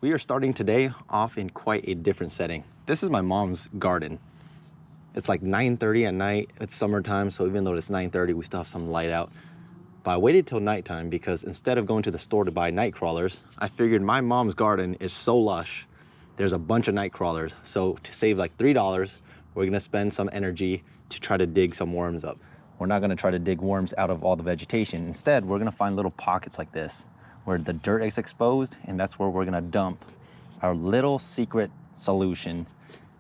We are starting today off in quite a different setting. This is my mom's garden. It's like 9:30 at night. It's summertime, so even though it's 9:30, we still have some light out. But I waited till nighttime because instead of going to the store to buy night crawlers, I figured my mom's garden is so lush. There's a bunch of night crawlers. So to save like $3, we're gonna spend some energy to try to dig some worms up. We're not gonna try to dig worms out of all the vegetation. Instead, we're gonna find little pockets like this where the dirt is exposed, and that's where we're gonna dump our little secret solution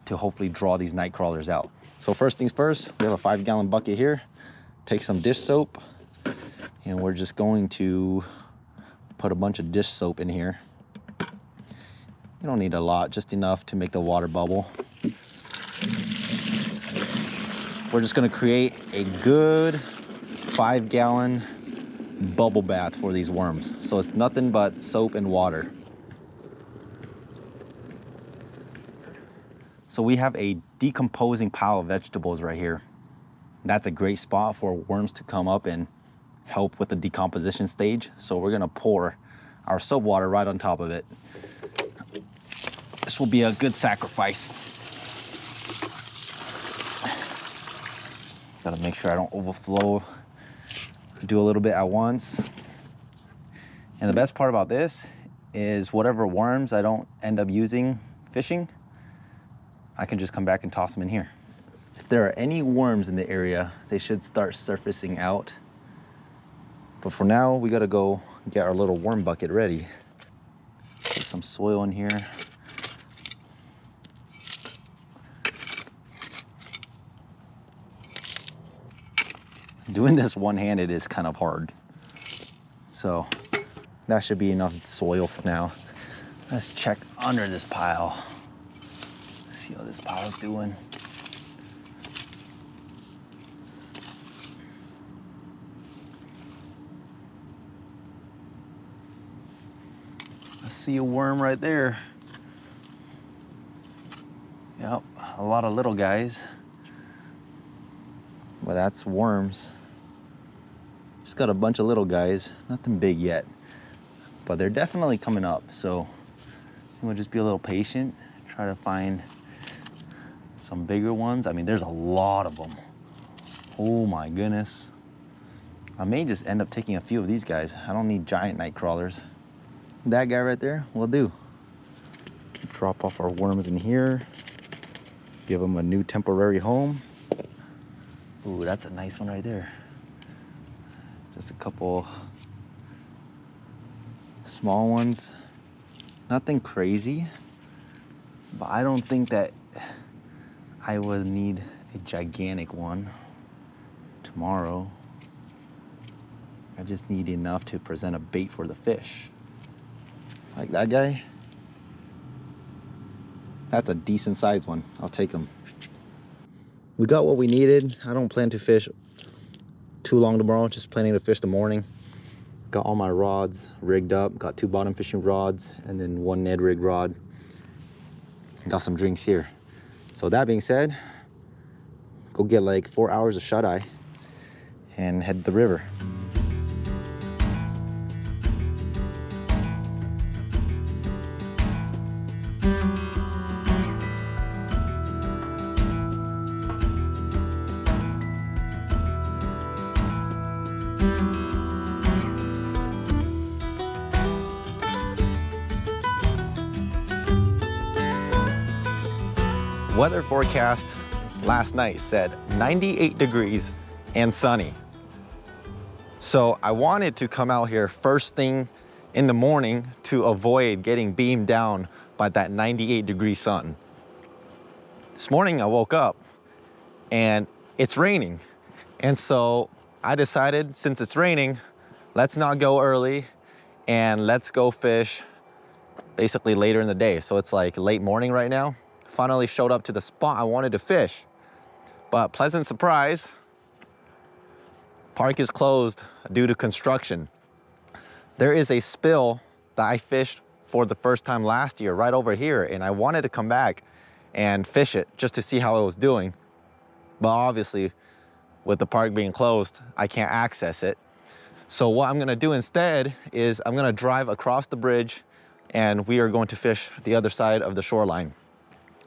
to hopefully draw these night crawlers out. So first things first, we have a 5-gallon bucket here. Take some dish soap, and we're just going to put a bunch of dish soap in here. You don't need a lot, just enough to make the water bubble. We're just gonna create a good 5-gallon bubble bath for these worms. So it's nothing but soap and water. So we have a decomposing pile of vegetables right here. That's a great spot for worms to come up and help with the decomposition stage. So we're gonna pour our soap water right on top of it. This will be a good sacrifice. Gotta make sure I don't overflow. Do a little bit at once. And the best part about this is whatever worms I don't end up using fishing, I can just come back and toss them in here. If there are any worms in the area, they should start surfacing out. But for now, we gotta go get our little worm bucket ready. Put some soil in here. Doing this one-handed is kind of hard. So that should be enough soil for now. Let's check under this pile. See how this pile's doing. I see a worm right there. Yep, a lot of little guys. Well, that's worms. Just got a bunch of little guys, nothing big yet, but they're definitely coming up. So we'll just be a little patient, try to find some bigger ones. I mean, there's a lot of them. Oh my goodness. I may just end up taking a few of these guys. I don't need giant night crawlers. That guy right there will do. Drop off our worms in here, give them a new temporary home. Ooh, that's a nice one right there. Just a couple small ones. Nothing crazy, but I don't think that I would need a gigantic one tomorrow. I just need enough to present a bait for the fish. Like that guy. That's a decent sized one. I'll take him. We got what we needed. I don't plan to fish too long tomorrow, just planning to fish the morning. Got all my rods rigged up. Got 2 bottom fishing rods and then 1 Ned rig rod. Got some drinks here. So that being said, go get like 4 hours of shut-eye and head to the river. Weather forecast last night said 98 degrees and sunny. So I wanted to come out here first thing in the morning to avoid getting beamed down by that 98-degree sun. This morning I woke up and it's raining. And so I decided, since it's raining, let's not go early and let's go fish basically later in the day. So it's like late morning right now. Finally showed up to the spot I wanted to fish. But pleasant surprise, park is closed due to construction. There is a spill that I fished for the first time last year right over here, and I wanted to come back and fish it just to see how it was doing. But obviously, with the park being closed, I can't access it. So what I'm gonna do instead is I'm gonna drive across the bridge and we are going to fish the other side of the shoreline.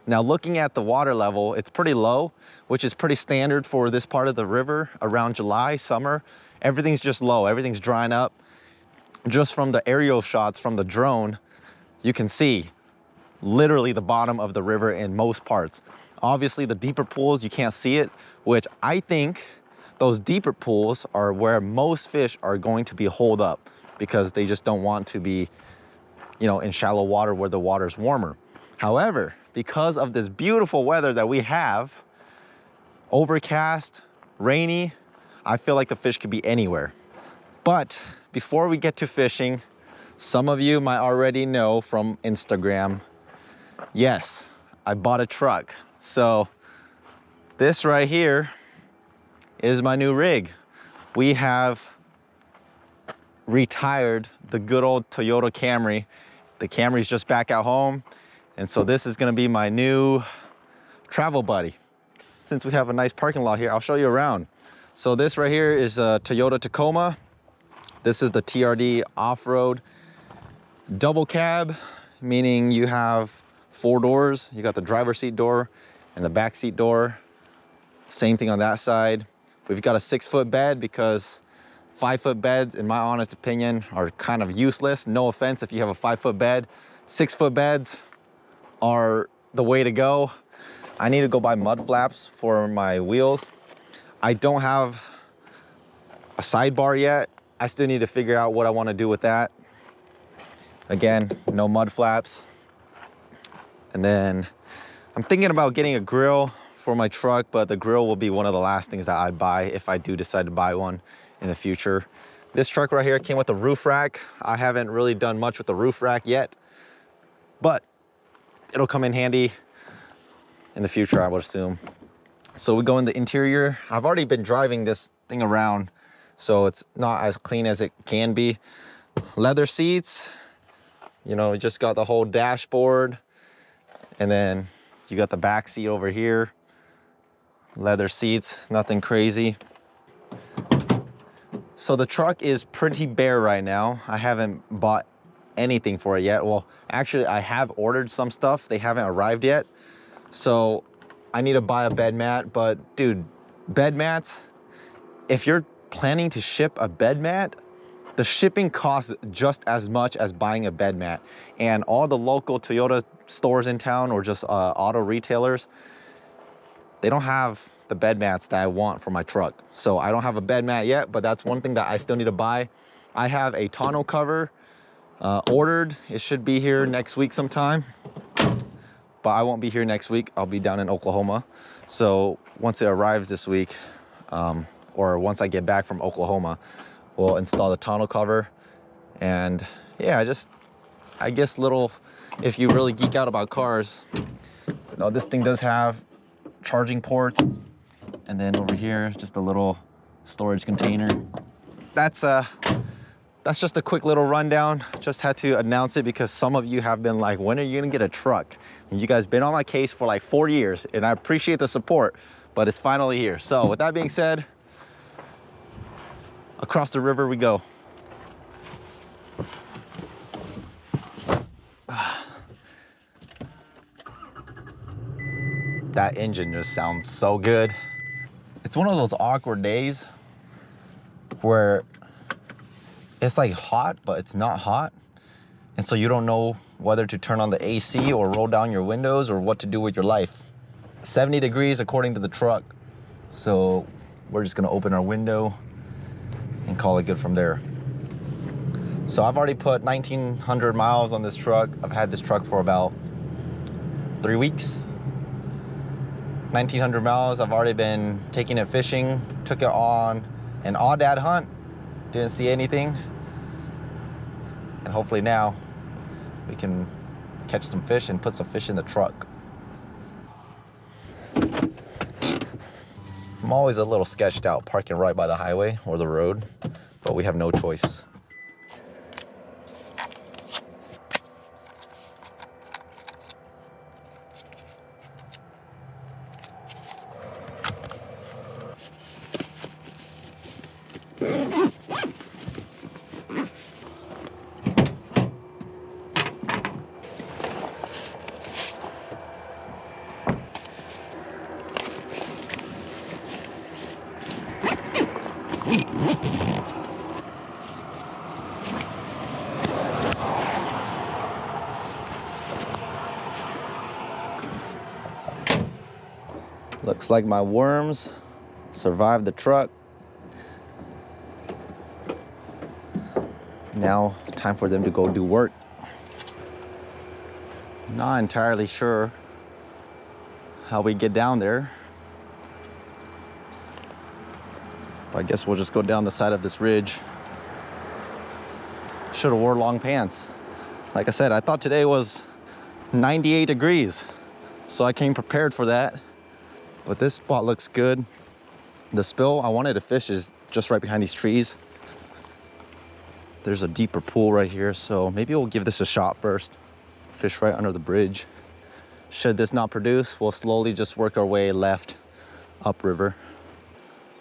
Now, looking at the water level, it's pretty low, which is pretty standard for this part of the river around July, summer. Everything's just low, everything's drying up. Just from the aerial shots from the drone, you can see literally the bottom of the river in most parts. Obviously, the deeper pools, you can't see it, which I think those deeper pools are where most fish are going to be holed up because they just don't want to be, you know, in shallow water where the water's warmer. However, because of this beautiful weather that we have, overcast, rainy, I feel like the fish could be anywhere. But before we get to fishing, some of you might already know from Instagram, yes, I bought a truck. So this right here is my new rig. We have retired the good old Toyota Camry. The Camry's just back at home. And so this is gonna be my new travel buddy. Since we have a nice parking lot here, I'll show you around. So this right here is a Toyota Tacoma. This is the TRD off-road double cab, meaning you have 4 doors. You got the driver's seat door and the back seat door. Same thing on that side. We've got a 6-foot bed because 5-foot beds, in my honest opinion, are kind of useless. No offense if you have a 5-foot bed. 6-foot beds are the way to go. I need to go buy mud flaps for my wheels. I don't have a sidebar yet. I still need to figure out what I want to do with that. Again, no mud flaps. And then I'm thinking about getting a grill for my truck, but the grill will be one of the last things that I buy if I do decide to buy one in the future. This truck right here came with a roof rack. I haven't really done much with the roof rack yet, but it'll come in handy in the future, I would assume. So we go in the interior. I've already been driving this thing around, so it's not as clean as it can be. Leather seats, you know, just got the whole dashboard, and then you got the back seat over here. Leather seats, nothing crazy. So the truck is pretty bare right now. I haven't bought anything for it yet. Well, actually, I have ordered some stuff. They haven't arrived yet. So I need to buy a bed mat, but dude, bed mats, if you're planning to ship a bed mat, the shipping costs just as much as buying a bed mat. And all the local Toyota stores in town, or just auto retailers, they don't have the bed mats that I want for my truck. So I don't have a bed mat yet, but that's one thing that I still need to buy. I have a tonneau cover ordered. It should be here next week sometime, but I won't be here next week. I'll be down in Oklahoma. So once it arrives this week, or once I get back from Oklahoma, we'll install the tonneau cover. And yeah, I guess if you really geek out about cars, you know, this thing does have charging ports. And then over here, just a little storage container. That's just a quick little rundown. Just had to announce it because some of you have been like, when are you gonna get a truck? And you guys been on my case for like 4 years, and I appreciate the support, but it's finally here. So with that being said, across the river we go. That engine just sounds so good. It's one of those awkward days where it's like hot, but it's not hot. And so you don't know whether to turn on the AC or roll down your windows or what to do with your life. 70 degrees according to the truck. So we're just gonna open our window and call it good from there. So I've already put 1,900 miles on this truck. I've had this truck for about 3 weeks. 1,900 miles, I've already been taking it fishing. Took it on an aoudad hunt, didn't see anything. And hopefully now we can catch some fish and put some fish in the truck. I'm always a little sketched out parking right by the highway or the road, but we have no choice. Looks like my worms survived the truck. Now, time for them to go do work. Not entirely sure how we get down there. But I guess we'll just go down the side of this ridge. Should have wore long pants. Like I said, I thought today was 98 degrees. So I came prepared for that. But this spot looks good. The spill I wanted to fish is just right behind these trees. There's a deeper pool right here, so maybe we'll give this a shot first. Fish right under the bridge. Should this not produce, we'll slowly just work our way left upriver.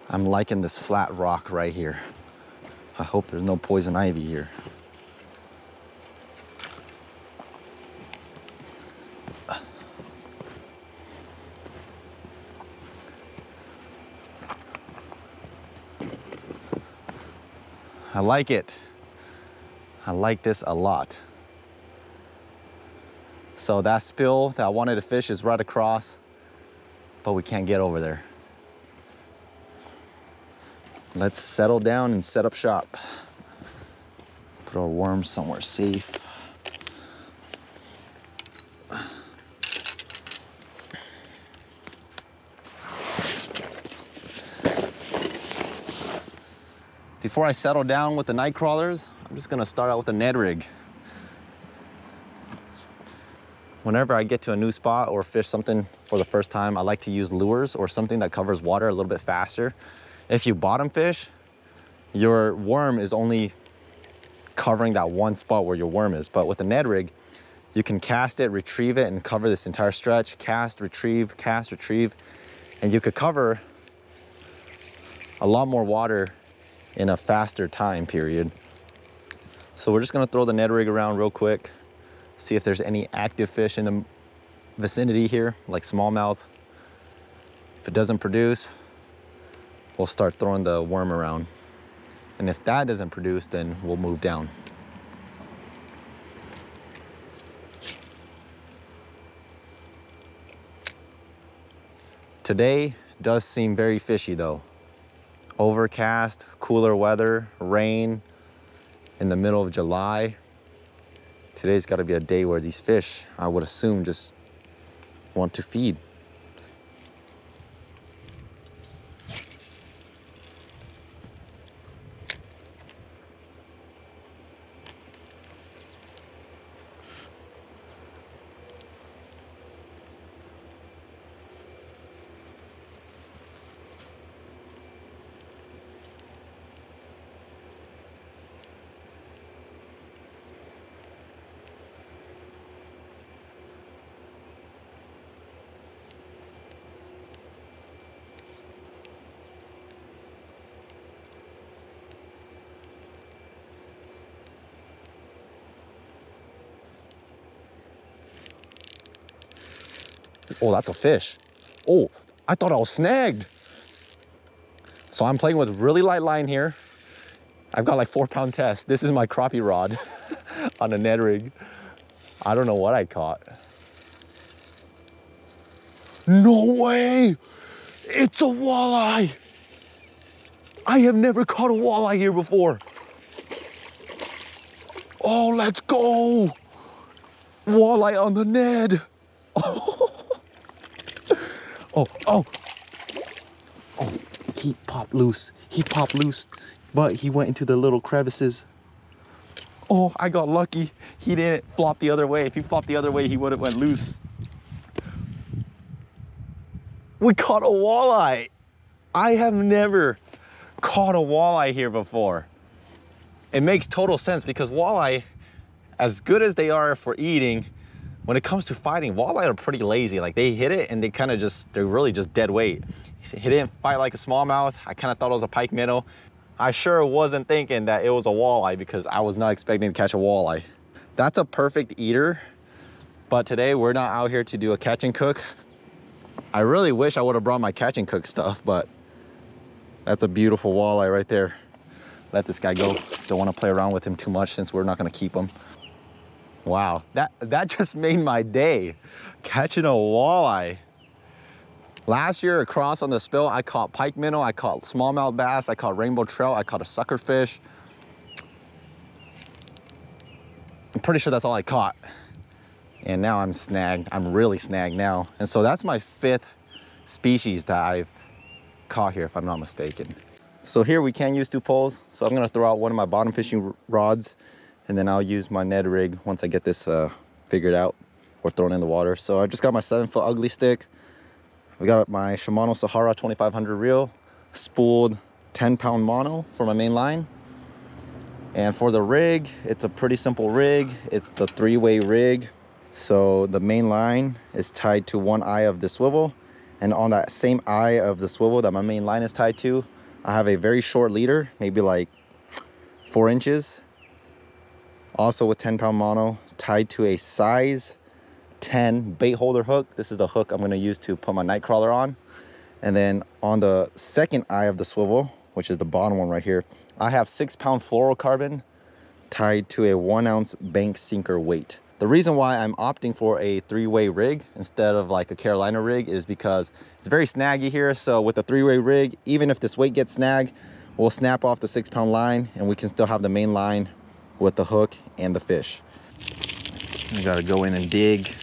I'm liking this flat rock right here. I hope there's no poison ivy here. I like it. I like this a lot. So that spill that I wanted to fish is right across, but we can't get over there. Let's settle down and set up shop. Put our worms somewhere safe. Before I settle down with the night crawlers, I'm just gonna start out with a Ned rig. Whenever I get to a new spot or fish something for the first time, I like to use lures or something that covers water a little bit faster. If you bottom fish, your worm is only covering that one spot where your worm is. But with the Ned rig, you can cast it, retrieve it, and cover this entire stretch. Cast, retrieve, and you could cover a lot more water in a faster time period. So we're just gonna throw the Ned rig around real quick, see if there's any active fish in the vicinity here, like smallmouth. If it doesn't produce, we'll start throwing the worm around. And if that doesn't produce, then we'll move down. Today does seem very fishy though. Overcast, cooler weather, rain in the middle of July. Today's got to be a day where these fish, I would assume, just want to feed. Oh, that's a fish. Oh, I thought I was snagged. So I'm playing with really light line here. I've got like 4-pound test. This is my crappie rod on a Ned rig. I don't know what I caught. No way! It's a walleye! I have never caught a walleye here before. Oh, let's go! Walleye on the Ned. Oh, he popped loose. He popped loose, but he went into the little crevices. Oh, I got lucky. He didn't flop the other way. If he flopped the other way, he would have went loose. We caught a walleye. I have never caught a walleye here before. It makes total sense because walleye, as good as they are for eating, when it comes to fighting, walleye are pretty lazy. Like they hit it and they're really just dead weight. He didn't fight like a smallmouth. I kind of thought it was a pike minnow. I sure wasn't thinking that it was a walleye because I was not expecting to catch a walleye. That's a perfect eater, but today we're not out here to do a catch and cook. I really wish I would have brought my catch and cook stuff, but that's a beautiful walleye right there. Let this guy go. Don't want to play around with him too much since we're not going to keep him. Wow, that just made my day, catching a walleye. Last year across on the spill, I caught pike minnow, I caught smallmouth bass, I caught rainbow trout, I caught a sucker fish. I'm pretty sure that's all I caught. And now I'm snagged. I'm really snagged now. And so that's my 5th species that I've caught here, if I'm not mistaken. So here we can use 2 poles. So I'm gonna throw out one of my bottom fishing rods, and then I'll use my Ned rig once I get this figured out or thrown in the water. So I just got my 7-foot ugly stick. We got my Shimano Sahara 2500 reel, spooled 10-pound mono for my main line. And for the rig, it's a pretty simple rig. It's the 3-way rig. So the main line is tied to one eye of the swivel, and on that same eye of the swivel that my main line is tied to, I have a very short leader, maybe like 4 inches, also with 10-pound mono, tied to a size 10 bait holder hook. This is the hook I'm going to use to put my night crawler on. And then on the second eye of the swivel, which is the bottom one right here, I have 6-pound fluorocarbon tied to a 1-ounce bank sinker weight. The reason why I'm opting for a 3-way rig instead of like a Carolina rig is because it's very snaggy here. So with the 3-way rig, even if this weight gets snagged, we'll snap off the 6-pound line and we can still have the main line with the hook and the fish. We gotta go in and dig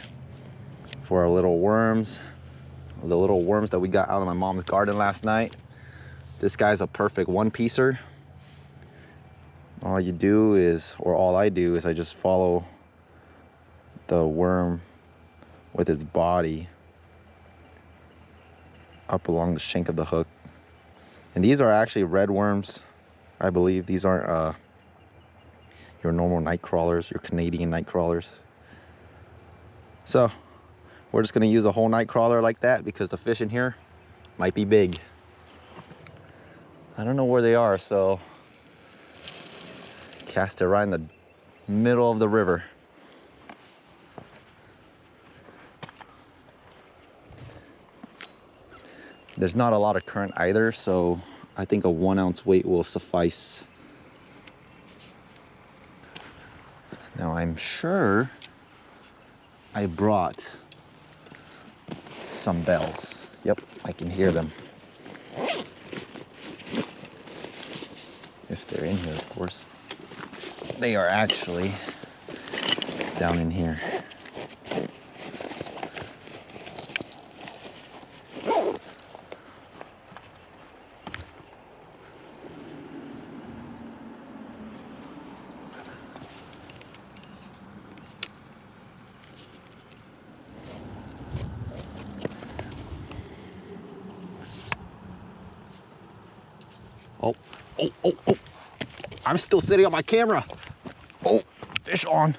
for our little worms. The little worms that we got out of my mom's garden last night. This guy's a perfect 1-piecer. All you do is, or all I do is I just follow the worm with its body up along the shank of the hook. And these are actually red worms, I believe. These aren't your normal night crawlers, your Canadian night crawlers. So we're just gonna use a whole night crawler like that because the fish in here might be big. I don't know where they are, so cast it right in the middle of the river. There's not a lot of current either, so I think a 1-ounce weight will suffice. Now I'm sure I brought some bells. Yep, I can hear them. If they're in here, of course. They are actually down in here. Oh. I'm still sitting on my camera. Oh, fish on.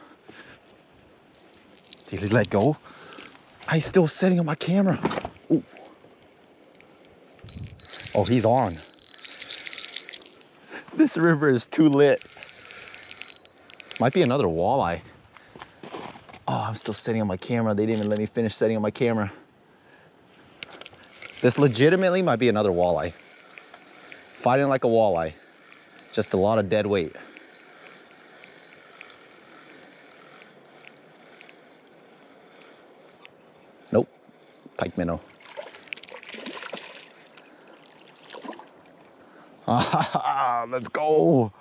Did he let go? I'm still sitting on my camera. Ooh. Oh, he's on. This river is too lit. Might be another walleye. Oh, I'm still sitting on my camera. They didn't even let me finish setting on my camera. This legitimately might be another walleye. Fighting like a walleye. Just a lot of dead weight. Nope, pike minnow. Let's go.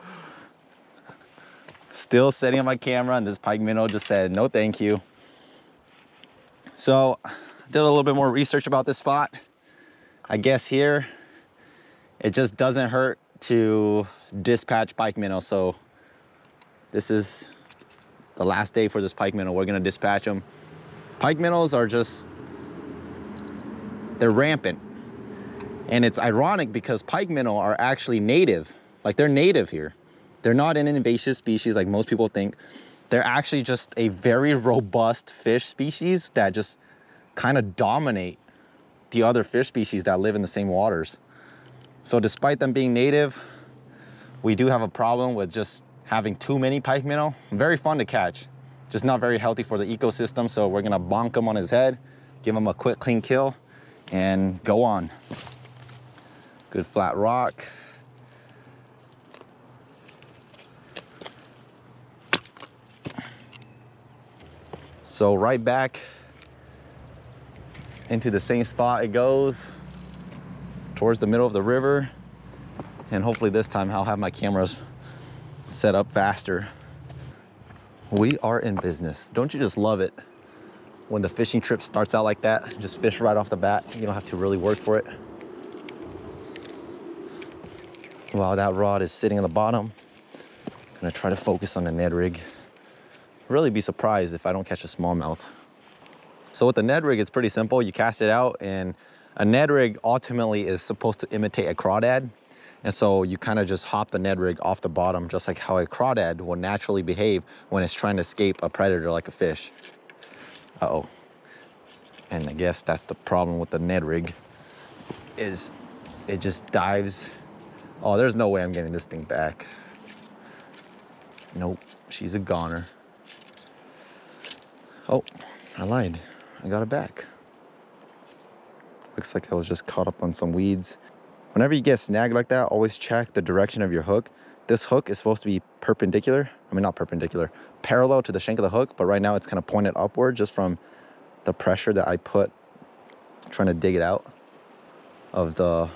Still sitting on my camera, and this pike minnow just said, no thank you. So, did a little bit more research about this spot. I guess here, it just doesn't hurt to dispatch pike minnow. So this is the last day for this pike minnow. We're gonna dispatch them. Pike minnows are just, they're rampant. And it's ironic because pike minnow are actually native. Like, they're native here. They're not an invasive species like most people think. They're actually just a very robust fish species that just kind of dominate the other fish species that live in the same waters. So despite them being native, we do have a problem with just having too many pike minnow. Very fun to catch, just not very healthy for the ecosystem. So we're gonna bonk him on his head, give him a quick, clean kill, and go on. Good flat rock. So right back into the same spot it goes, towards the middle of the river. And hopefully this time I'll have my cameras set up faster. We are in business. Don't you just love it when the fishing trip starts out like that? Just fish right off the bat. You don't have to really work for it. While that rod is sitting on the bottom, I'm gonna try to focus on the Ned rig. Really be surprised if I don't catch a smallmouth. So with the Ned rig, it's pretty simple. You cast it out, and a Ned rig ultimately is supposed to imitate a crawdad. And so you kind of just hop the Ned rig off the bottom, just like how a crawdad will naturally behave when it's trying to escape a predator like a fish. Uh-oh. And I guess that's the problem with the Ned rig, is it just dives. Oh, there's no way I'm getting this thing back. Nope, she's a goner. Oh, I lied. I got it back. Looks like I was just caught up on some weeds. Whenever you get snagged like that, always check the direction of your hook. This hook is supposed to be perpendicular. I mean, not perpendicular, parallel to the shank of the hook, but right now it's kind of pointed upward just from the pressure that I put trying to dig it out of the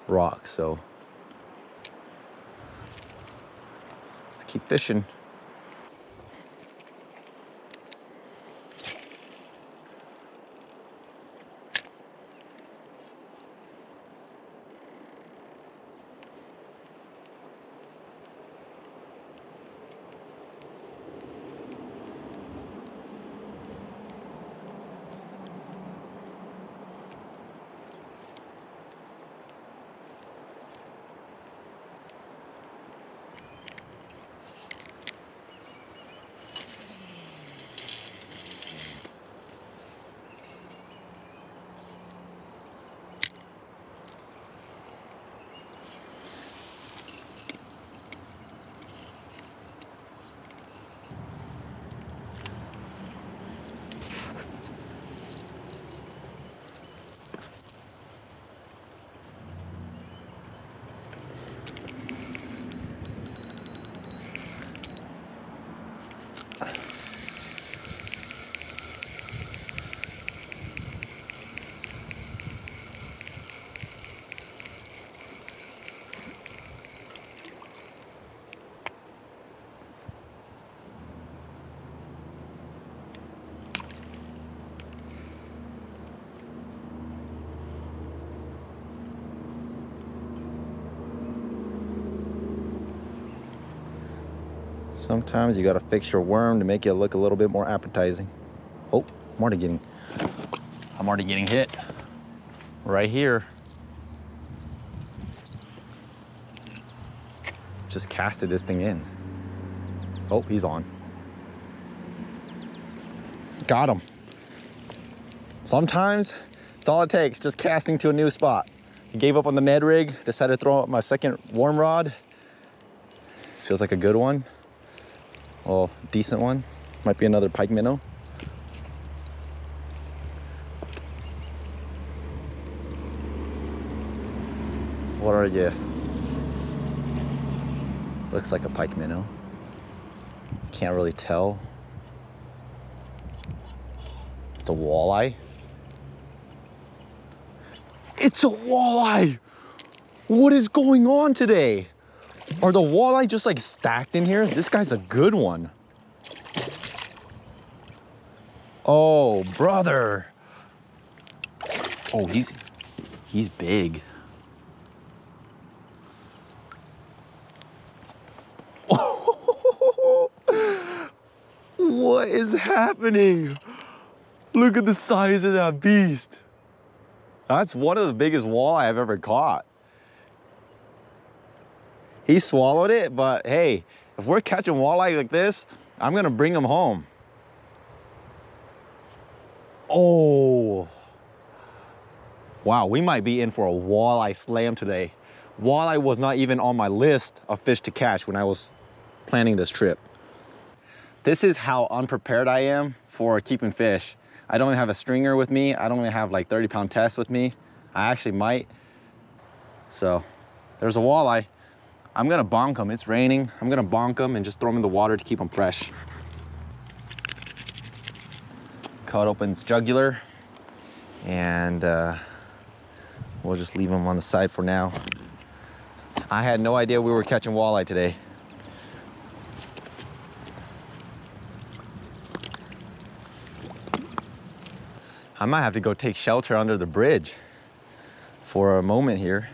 rock. So let's keep fishing. Sometimes you gotta fix your worm to make it look a little bit more appetizing. Oh, I'm already getting hit right here. Just casted this thing in. Oh, he's on. Got him. Sometimes it's all it takes, just casting to a new spot. I gave up on the Ned rig, decided to throw out my second worm rod. Feels like a good one. Well, decent one. Might be another pike minnow. What are you? Looks like a pike minnow. Can't really tell. It's a walleye. It's a walleye! What is going on today? Are the walleye just like stacked in here? This guy's a good one. Oh, brother. Oh, he's big. What is happening? Look at the size of that beast. That's one of the biggest walleye I've ever caught. He swallowed it, but hey, if we're catching walleye like this, I'm gonna bring them home. Oh. Wow, we might be in for a walleye slam today. Walleye was not even on my list of fish to catch when I was planning this trip. This is how unprepared I am for keeping fish. I don't even have a stringer with me. I don't even have like 30-pound tests with me. I actually might. So there's a walleye. I'm gonna bonk him. It's raining. I'm gonna bonk him and just throw him in the water to keep him fresh. Cut open its jugular. and we'll just leave them on the side for now. I had no idea we were catching walleye today. I might have to go take shelter under the bridge for a moment here.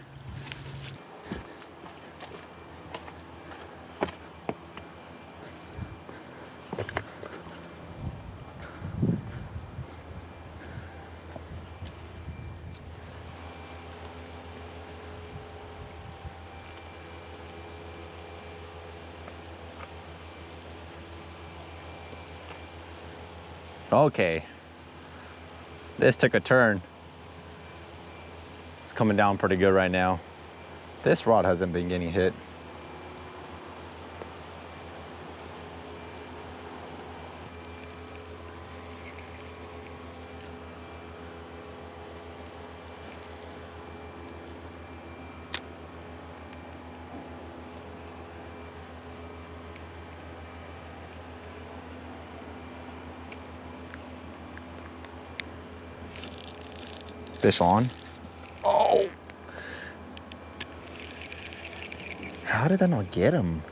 Okay, this took a turn. It's coming down pretty good right now. This rod hasn't been getting hit. Fish on. Oh! How did I not get him?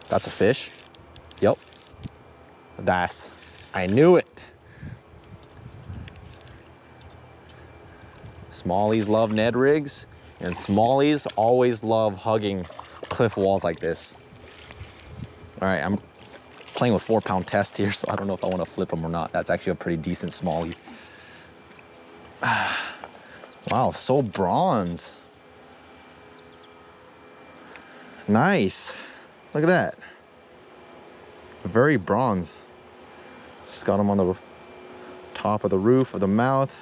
That's a fish. Yep. That's, I knew it. Smallies love Ned rigs, and smallies always love hugging cliff walls like this. All right, I'm playing with 4-pound test here, so I don't know if I want to flip them or not. That's actually a pretty decent smallie. Wow, so bronze. Nice. Look at that. Very bronze. Just got him on the top of the roof of the mouth.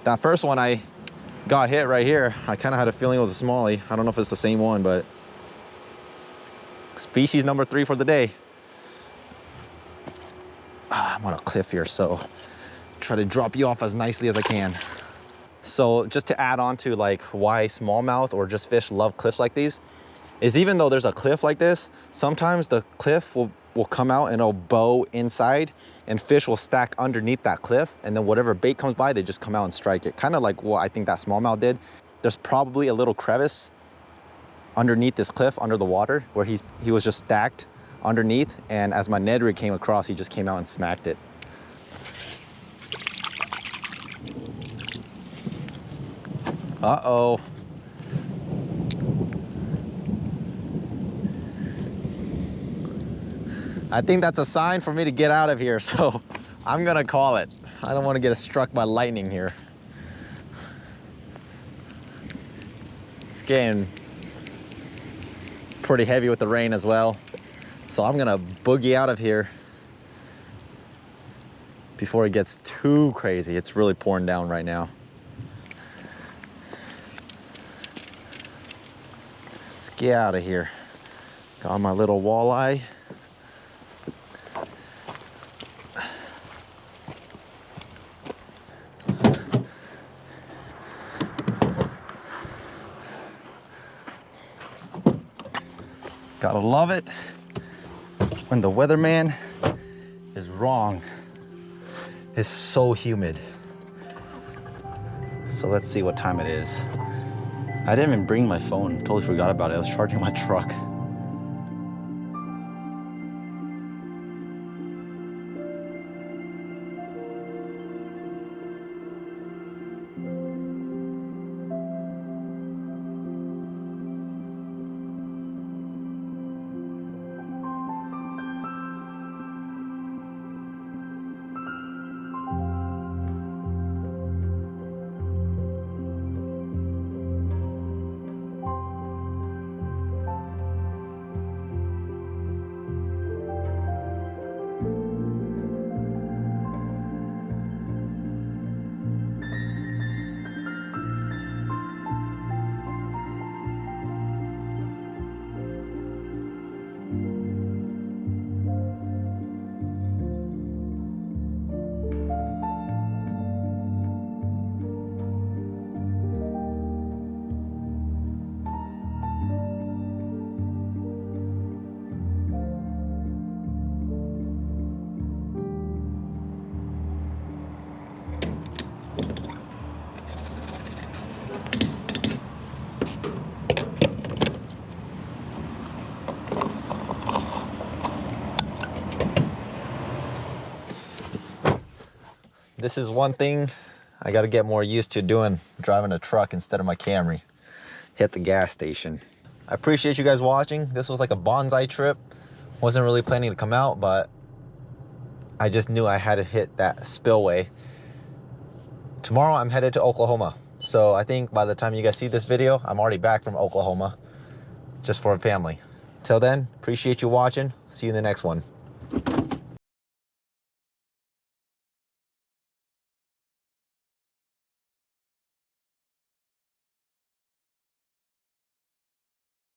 That first one I got hit right here. I kind of had a feeling it was a smallie. I don't know if it's the same one, but species number 3 for the day. I'm on a cliff here, so try to drop you off as nicely as I can. So just to add on to like why smallmouth or just fish love cliffs like these, is even though there's a cliff like this, sometimes the cliff will come out and it'll bow inside, and fish will stack underneath that cliff, and then whatever bait comes by, they just come out and strike it. Kind of like what I think that smallmouth did. There's probably a little crevice underneath this cliff under the water where he was just stacked underneath, and as my Ned rig came across, he just came out and smacked it. Uh-oh. I think that's a sign for me to get out of here, so I'm gonna call it. I don't want to get struck by lightning here. It's getting pretty heavy with the rain as well, so I'm gonna boogie out of here before it gets too crazy. It's really pouring down right now. Let's get out of here. Got my little walleye. Gotta love it when the weatherman is wrong. It's so humid. So let's see what time it is. I didn't even bring my phone. Totally forgot about it. I was charging my truck. this is one thing I got to get more used to doing, driving a truck instead of my Camry. Hit the gas station. I appreciate you guys watching. This was like a bonsai trip. Wasn't really planning to come out, but I just knew I had to hit that spillway. Tomorrow I'm headed to Oklahoma. So I think by the time you guys see this video, I'm already back from Oklahoma just for a family. Till then, appreciate you watching. See you in the next one.